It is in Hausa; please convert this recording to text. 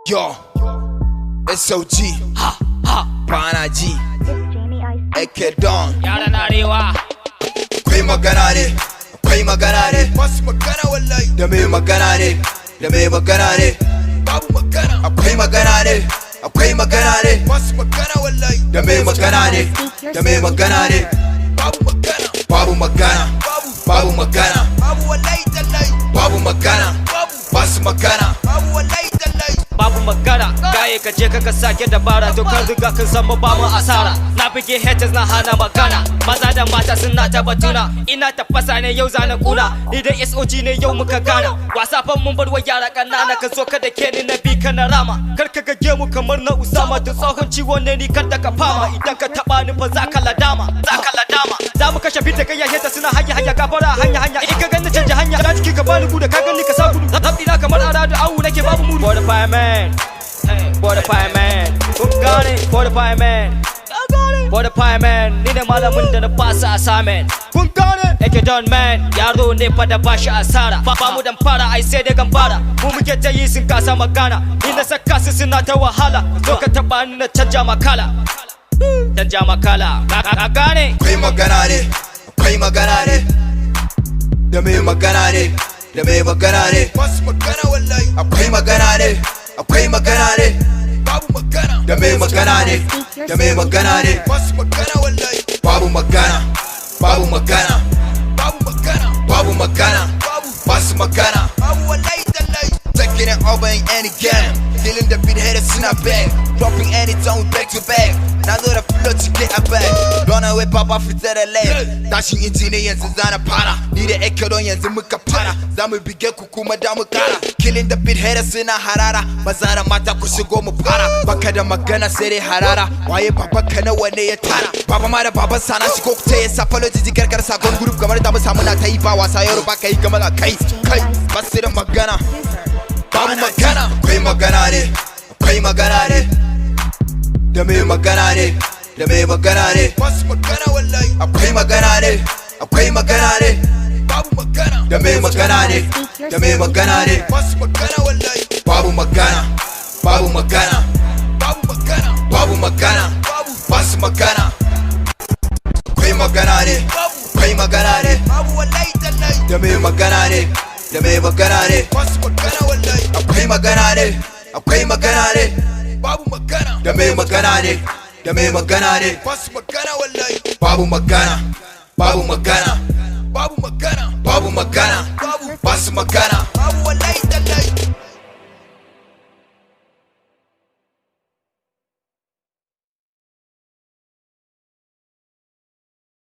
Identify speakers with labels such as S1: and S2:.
S1: Yo, SOG,
S2: Ha, ha,
S1: Pana G, Eke Don.
S2: yaran arewa.
S1: Akwai magana ne, akwai magana ne, masu magana wallahi. Da mai magana ne, da mai magana ne, babu magana. Akwai magana ne, akwai magana ne, masu magana wallahi. Da mai magana ne, da mai magana ne, babu magana. Babu magana, babu magana, babu wallahi tallahi. Babu magana, basu magana, babu wallahi tallahi.
S2: Babu magana, gaye ka je ka sake dabara. To kan riga kan zama ba mu asara. Na bige haters na hana magana. Maza da mata suna ta batuna. Ina tafasa ne yau zana kuna. Ni da SOG ne yau muka gana. Wasa fan mun bar wa yara kanana. Ka zo ka da ke ni na bi ka na rama. Kar ka gage mu kamar na Usama. Da tsohon ciwon ne ni kar da ka fama. Idan ka taba ni fa za ka ladama, za ka ladama. Za mu kashe fit da kai haters suna hanya gafara hanya. In ka ganni canja hanya. Da ciki ka bani gudu ka ganni ka sa gudu. Zabdina kamar aradu awu nake babu mudu. For the fireman, for the fireman, kun gane for the fireman, for the fireman. Ni ne malamin da na basa assignment. Kun gane Eke Don man, yaro ne fa da bashi asara. Ba mu dan fara ai sai da gambara. Mu muke ta yi sun kasa magana. Ni na saka su suna ta wahala. Zo ka taba ni na canja makala, canja makala. Ka gane
S1: Akwai magana ne, akwai magana ne, da mai magana ne, da mai magana ne, masu magana wallahi. Akwai magana ne, akwai magana ne, babu magana. Da mai magana ne, da mai magana ne, masu magana wallahi. Babu magana, babu magana, babu magana, babu magana, basu magana, babu wallahi tallahi. Taking it over in any game, feeling the beat haters suna back, dropping any tone back to back. Na zo da flow to get a back, run away papa fita da leg. Tashin inji ne yanzu zana fara, ni da Eke Don yanzu muka fara. Za mu bige ku kuma da mu kara, killing the beat haters suna harara. Maza da mata ku shigo mu fara, baka da magana sai dai harara. Waye babanka nawa ne ya tara, baba ma da baban sana shi ko kuce ya sa falo jiji karkar sakon group kamar da mu samu na ta yi ba wasa yaro ba ka yi kamar a kai basu da magana. Babu magana, akwai magana ne, akwai magana ne, da mai magana ne, da mai magana ne, masu magana wallahi. Akwai magana ne, akwai magana ne, babu magana. Da mai magana ne, da mai magana ne, masu magana wallahi. Babu magana, babu magana, babu magana, babu magana, basu magana. Akwai magana ne, akwai magana ne, babu wallahi tallahi. Da mai magana ne, da mai magana ne, masu magana wallahi. Akwai magana ne, akwai magana ne, babu magana. Da mai magana ne, da mai magana ne, masu magana wallahi. Babu magana, babu magana, babu magana, babu magana, basu magana.